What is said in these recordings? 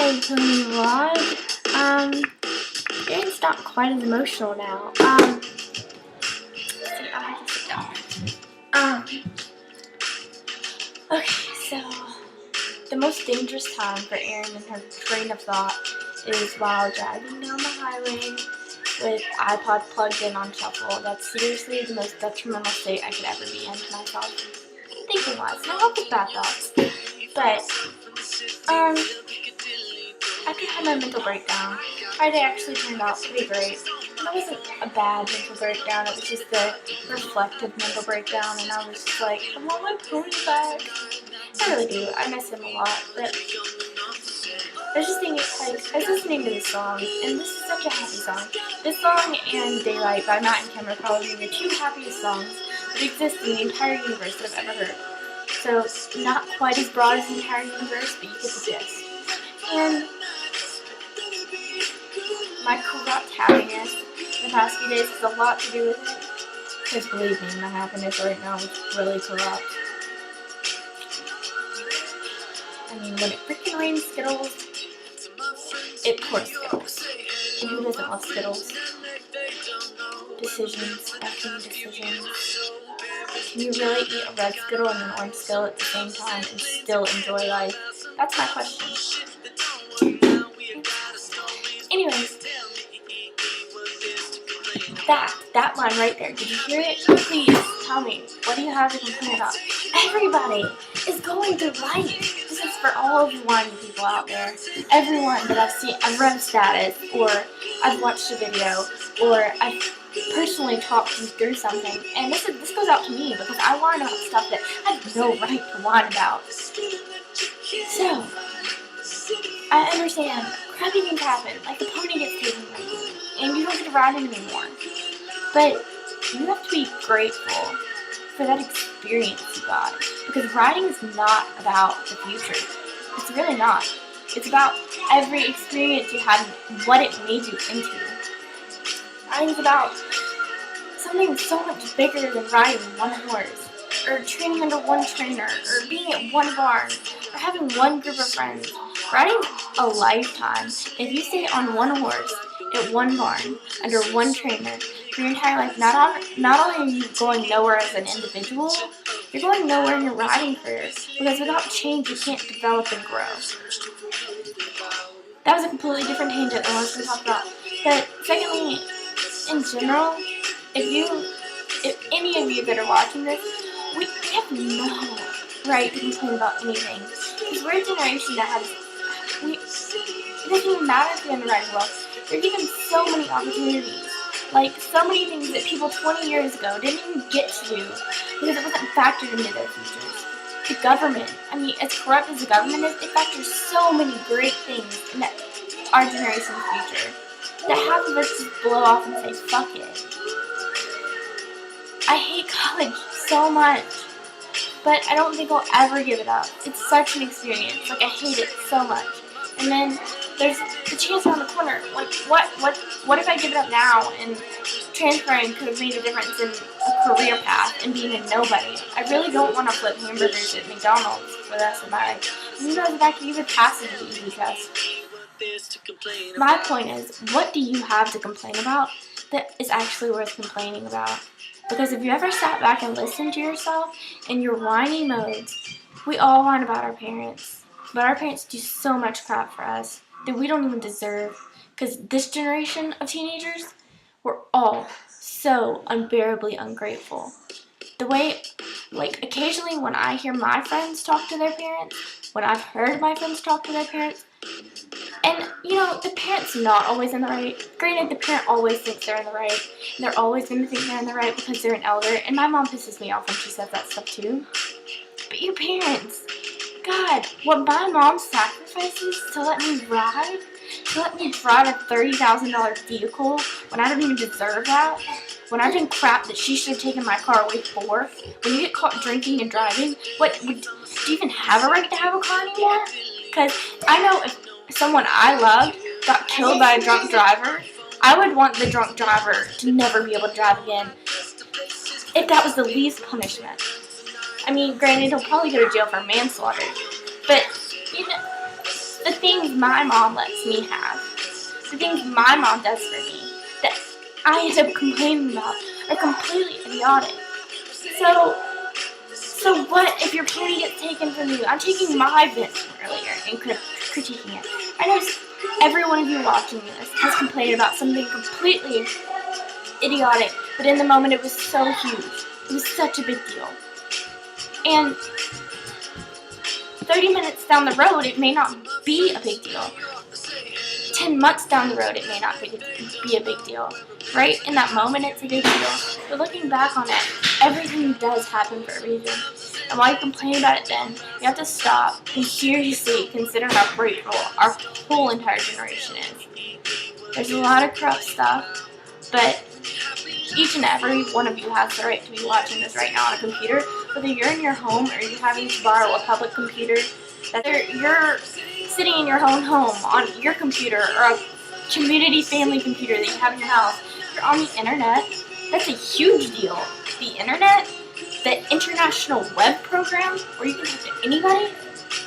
Hi, Tony Vlog. It's not quite as emotional now. See, I'll have to sit down. Okay, so the most dangerous time for Erin and her train of thought is while driving down the highway with iPod plugged in on shuffle. That's seriously the most detrimental state I could ever be in to myself. Thinking-wise, not help with bad thoughts, but after I had my mental breakdown, Friday actually turned out pretty great. And it wasn't a bad mental breakdown, it was just a reflective mental breakdown, and I was just like, I want my pony back. I really do, I miss him a lot, but I was just thinking, like, I was listening to this song, and this is such a happy song. This song and Daylight by Matt and Kim are probably the two happiest songs that exist in the entire universe that I've ever heard. So, not quite as broad as the entire universe, but you get the gist. And my corrupt happiness the past few days has a lot to do with it. Because believe me, my happiness right now is really corrupt. I mean, when it freaking rains Skittles, it pours Skittles. And who doesn't love Skittles? Decisions, fucking decisions. Can you really eat a red Skittle and an orange Skittle at the same time and still enjoy life? That's my question. Anyways, that line right there, did you hear it? Please tell me, what do you have to complain about? Everybody is going through life. This is for all of you whiny people out there. Everyone that I've read a status, or I've watched a video, or I've personally talked you through something, and this goes out to me because I whine about stuff that I have no right to whine about. So, I understand, crappy things happen, like the pony gets taken from you, and you don't get to ride it anymore. But you have to be grateful for that experience you got, because riding is not about the future. It's really not. It's about every experience you had and what it made you into. Riding's about something so much bigger than riding one horse, or training under one trainer, or being at one barn, or having one group of friends. Riding's a lifetime. If you stay on one horse, at one barn, under one trainer, for your entire life, not only are you going nowhere as an individual, you're going nowhere in your riding career, because without change, you can't develop and grow. That was a completely different tangent than what I was going to talk about. But secondly, in general, if any of you that are watching this, we have no right to complain about anything. Because we're a generation that has, it doesn't even matter if you're in the riding world. They're given so many opportunities. Like, so many things that people 20 years ago didn't even get to do because it wasn't factored into their futures. The government, I mean, as corrupt as the government is, it factors so many great things in our generation's future that half of us just blow off and say, fuck it. I hate college so much, but I don't think I'll ever give it up. It's such an experience. Like, I hate it so much. And then there's the chance around the corner. Like, what if I give it up now and transferring could have made a difference in a career path and being a nobody? I really don't want to flip hamburgers at McDonald's for the rest of my life. You know, the fact that you would pass an easy test. My point is, what do you have to complain about that is actually worth complaining about? Because if you ever sat back and listened to yourself in your whiny modes, we all whine about our parents. But our parents do so much crap for us that we don't even deserve. Because this generation of teenagers, we're all so unbearably ungrateful. The way, like, occasionally when I hear my friends talk to their parents, when I've heard my friends talk to their parents, and, you know, the parent's not always in the right. Granted, the parent always thinks they're in the right, and they're always going to think they're in the right because they're an elder, and my mom pisses me off when she says that stuff too. But your parents, God, what my mom sacrifices to let me ride, to let me drive a $30,000 vehicle when I don't even deserve that, when I've done crap that she should have taken my car away for, when you get caught drinking and driving, do you even have a right to have a car anymore? Because I know if someone I loved got killed by a drunk driver, I would want the drunk driver to never be able to drive again, if that was the least punishment. I mean, granted, he'll probably go to jail for manslaughter, but, you know, the things my mom lets me have, the things my mom does for me, that I end up complaining about are completely idiotic. So what if your pony gets taken from you? I'm taking my bits from earlier and critiquing it. I know every one of you watching this has complained about something completely idiotic, but in the moment it was so huge. It was such a big deal. And 30 minutes down the road, it may not be a big deal. 10 months down the road, it may not be a big deal. Right in that moment, it's a big deal. But looking back on it, everything does happen for a reason. And while you complain about it then, you have to stop and seriously consider how grateful our whole entire generation is. There's a lot of corrupt stuff, but each and every one of you has the right to be watching this right now on a computer. Whether you're in your home or you're having to borrow a public computer, whether you're sitting in your own home on your computer or a community family computer that you have in your house, you're on the internet, that's a huge deal. The internet, the international web program where you can talk to anybody,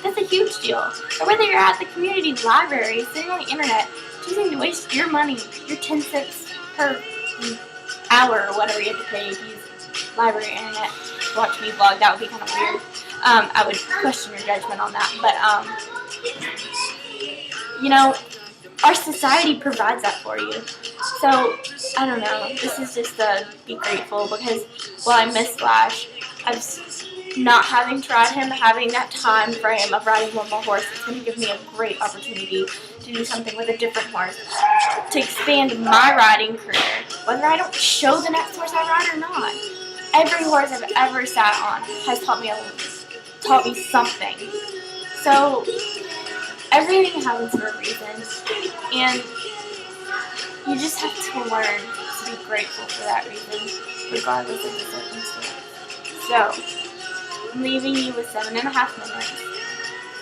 that's a huge deal. Or whether you're at the community library sitting on the internet choosing to waste your money, your 10 cents per hour or whatever you have to pay to use library internet to watch me vlog, that would be kind of weird. I would question your judgment on that, but our society provides that for you. So, I don't know, this is just to be grateful, because while I miss Flash, not having tried him, having that time frame of riding one more horse, is going to give me a great opportunity to do something with a different horse, to expand my riding career, whether I don't show the next horse I ride or not. Every horse I've ever sat on has taught me something. So, everything happens for a reason, and you just have to learn to be grateful for that reason, regardless of the circumstance. So, I'm leaving you with 7.5 minutes,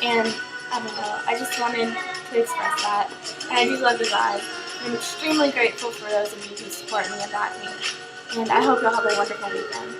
and I don't know, I just wanted to express that, and I do love you guys. I'm extremely grateful for those of you who support me and back me, and I hope you'll have a wonderful weekend.